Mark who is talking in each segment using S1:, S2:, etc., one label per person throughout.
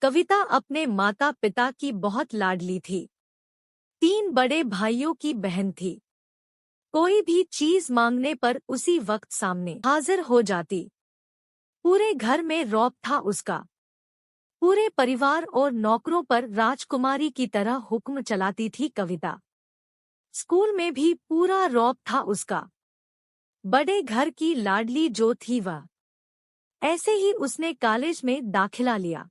S1: कविता अपने माता पिता की बहुत लाडली थी। 3 बड़े भाइयों की बहन थी। कोई भी चीज मांगने पर उसी वक्त सामने हाजिर हो जाती। पूरे घर में रौब था उसका। पूरे परिवार और नौकरों पर राजकुमारी की तरह हुक्म चलाती थी कविता। स्कूल में भी पूरा रौब था उसका। बड़े घर की लाडली जो थी वह। ऐसे ही उसने कॉलेज में दाखिला लिया।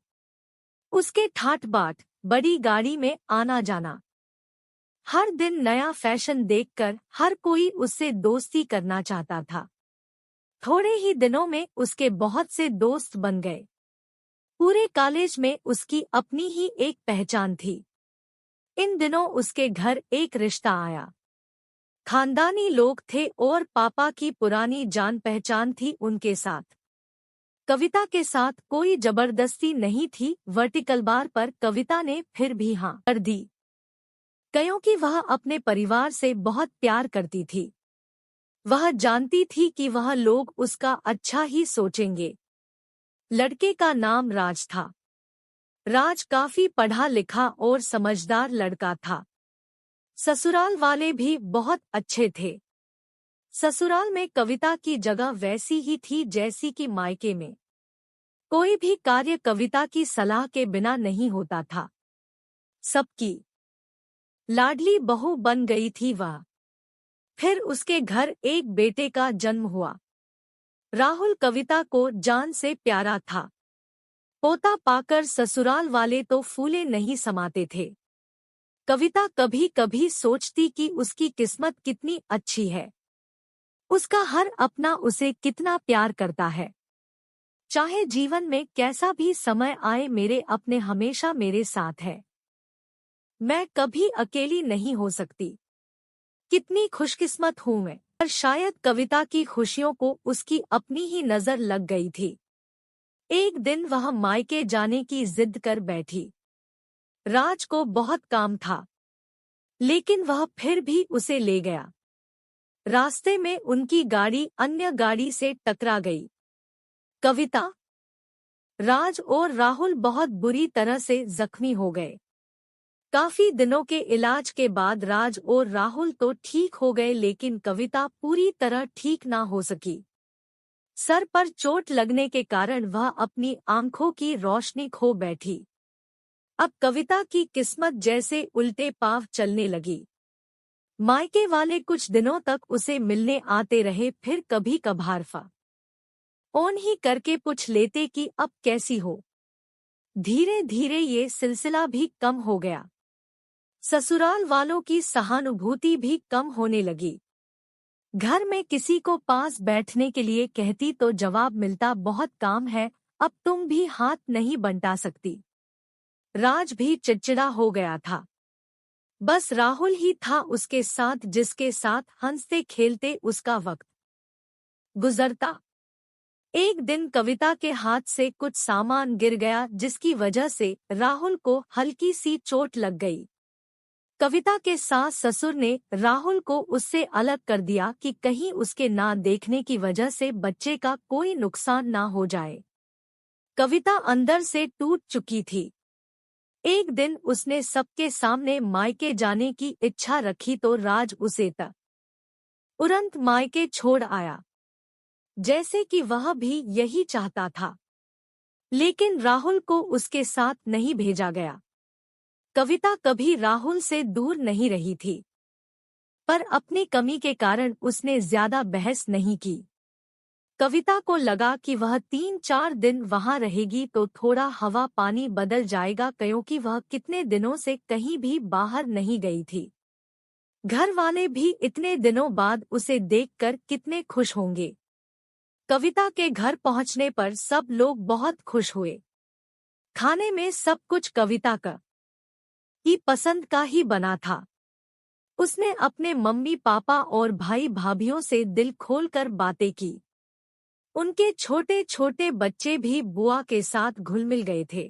S1: उसके ठाट बाट, बड़ी गाड़ी में आना जाना। हर दिन नया फैशन देखकर हर कोई उससे दोस्ती करना चाहता था। थोड़े ही दिनों में उसके बहुत से दोस्त बन गए। पूरे कॉलेज में उसकी अपनी ही एक पहचान थी। इन दिनों उसके घर एक रिश्ता आया। खानदानी लोग थे और पापा की पुरानी जान पहचान थी उनके साथ। कविता के साथ कोई जबरदस्ती नहीं थी। वर्टिकल बार पर कविता ने फिर भी हाँ कर दी, क्योंकि वह अपने परिवार से बहुत प्यार करती थी। वह जानती थी कि वह लोग उसका अच्छा ही सोचेंगे। लड़के का नाम राज था। राज काफी पढ़ा लिखा और समझदार लड़का था। ससुराल वाले भी बहुत अच्छे थे। ससुराल में कविता की जगह वैसी ही थी जैसी कि मायके में। कोई भी कार्य कविता की सलाह के बिना नहीं होता था। सबकी लाडली बहू बन गई थी वह। फिर उसके घर एक बेटे का जन्म हुआ। राहुल कविता को जान से प्यारा था। पोता पाकर ससुराल वाले तो फूले नहीं समाते थे। कविता कभी कभी सोचती कि उसकी किस्मत कितनी अच्छी है। उसका हर अपना उसे कितना प्यार करता है। चाहे जीवन में कैसा भी समय आए, मेरे अपने हमेशा मेरे साथ है। मैं कभी अकेली नहीं हो सकती। कितनी खुशकिस्मत हूँ मैं। पर शायद कविता की खुशियों को उसकी अपनी ही नजर लग गई थी। एक दिन वह मायके जाने की जिद कर बैठी। राज को बहुत काम था, लेकिन वह फिर भी उसे ले गया। रास्ते में उनकी गाड़ी अन्य गाड़ी से टकरा गई। कविता, राज और राहुल बहुत बुरी तरह से जख्मी हो गए। काफी दिनों के इलाज के बाद राज और राहुल तो ठीक हो गए, लेकिन कविता पूरी तरह ठीक ना हो सकी। सर पर चोट लगने के कारण वह अपनी आंखों की रोशनी खो बैठी। अब कविता की किस्मत जैसे उल्टे पांव चलने लगी। मायके वाले कुछ दिनों तक उसे मिलने आते रहे, फिर कभी कभार फोन ही करके पूछ लेते कि अब कैसी हो। धीरे धीरे ये सिलसिला भी कम हो गया। ससुराल वालों की सहानुभूति भी कम होने लगी। घर में किसी को पास बैठने के लिए कहती तो जवाब मिलता, बहुत काम है, अब तुम भी हाथ नहीं बंटा सकती। राज भी चिड़चिड़ा हो गया था। बस राहुल ही था उसके साथ, जिसके साथ हंसते खेलते उसका वक्त गुजरता। एक दिन कविता के हाथ से कुछ सामान गिर गया, जिसकी वजह से राहुल को हल्की सी चोट लग गई। कविता के सास ससुर ने राहुल को उससे अलग कर दिया कि कहीं उसके ना देखने की वजह से बच्चे का कोई नुकसान ना हो जाए। कविता अंदर से टूट चुकी थी। एक दिन उसने सबके सामने मायके जाने की इच्छा रखी तो राज उसे तुरंत मायके छोड़ आया, जैसे कि वह भी यही चाहता था। लेकिन राहुल को उसके साथ नहीं भेजा गया। कविता कभी राहुल से दूर नहीं रही थी, पर अपनी कमी के कारण उसने ज्यादा बहस नहीं की। कविता को लगा कि वह 3-4 दिन वहां रहेगी तो थोड़ा हवा पानी बदल जाएगा, क्योंकि वह कितने दिनों से कहीं भी बाहर नहीं गई थी। घर वाले भी इतने दिनों बाद उसे देखकर कितने खुश होंगे। कविता के घर पहुंचने पर सब लोग बहुत खुश हुए। खाने में सब कुछ कविता का ही पसंद का ही बना था। उसने अपने मम्मी पापा और भाई भाभीयों से दिल खोलकर बातें की। उनके छोटे छोटे बच्चे भी बुआ के साथ घुल मिल गए थे।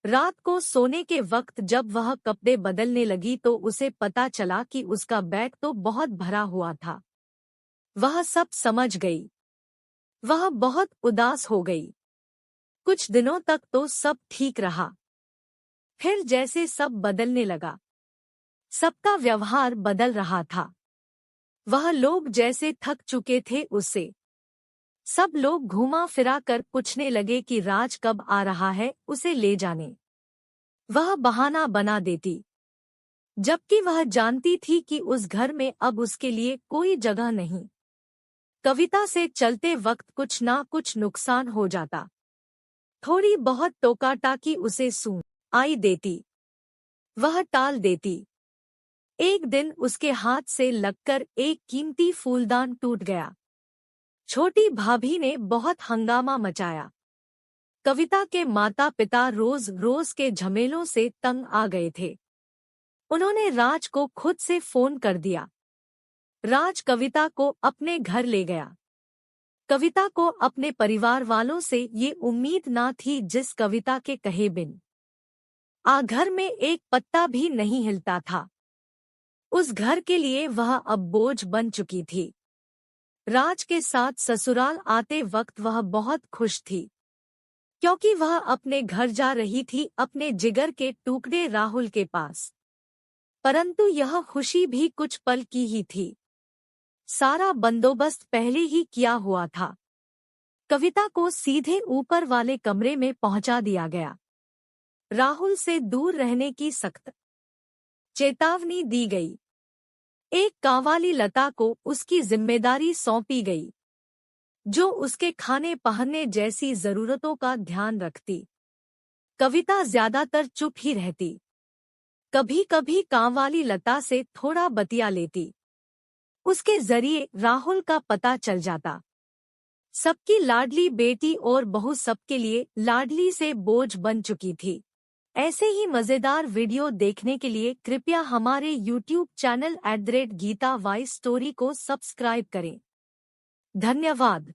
S1: रात को सोने के वक्त जब वह कपड़े बदलने लगी तो उसे पता चला कि उसका बैग तो बहुत भरा हुआ था। वह सब समझ गई। वह बहुत उदास हो गई। कुछ दिनों तक तो सब ठीक रहा। फिर जैसे सब बदलने लगा, सबका व्यवहार बदल रहा था। वह लोग जैसे थक चुके थे उससे। सब लोग घुमा फिरा कर पूछने लगे कि राज कब आ रहा है उसे ले जाने। वह बहाना बना देती, जबकि वह जानती थी कि उस घर में अब उसके लिए कोई जगह नहीं। कविता से चलते वक्त कुछ ना कुछ नुकसान हो जाता। थोड़ी बहुत टोका-टाकी उसे सूंघ आई देती, वह टाल देती। एक दिन उसके हाथ से लगकर एक कीमती फूलदान टूट गया। छोटी भाभी ने बहुत हंगामा मचाया। कविता के माता पिता रोज रोज के झमेलों से तंग आ गए थे। उन्होंने राज को खुद से फोन कर दिया। राज कविता को अपने घर ले गया। कविता को अपने परिवार वालों से ये उम्मीद ना थी जिस कविता के कहे बिन घर में एक पत्ता भी नहीं हिलता था। उस घर के लिए वह अब बोझ बन चुकी थी। राज के साथ ससुराल आते वक्त वह बहुत खुश थी, क्योंकि वह अपने घर जा रही थी, अपने जिगर के टुकड़े राहुल के पास। परंतु यह खुशी भी कुछ पल की ही थी। सारा बंदोबस्त पहले ही किया हुआ था। कविता को सीधे ऊपर वाले कमरे में पहुंचा दिया गया। राहुल से दूर रहने की सख्त चेतावनी दी गई। एक कांवाली लता को उसकी जिम्मेदारी सौंपी गई, जो उसके खाने पहनने जैसी जरूरतों का ध्यान रखती। कविता ज्यादातर चुप ही रहती। कभी कभी कांवाली लता से थोड़ा बतिया लेती। उसके जरिए राहुल का पता चल जाता। सबकी लाडली बेटी और बहू सबके लिए लाडली से बोझ बन चुकी थी। ऐसे ही मजेदार वीडियो देखने के लिए कृपया हमारे YouTube channel @Geeta voice story को सब्सक्राइब करें। धन्यवाद।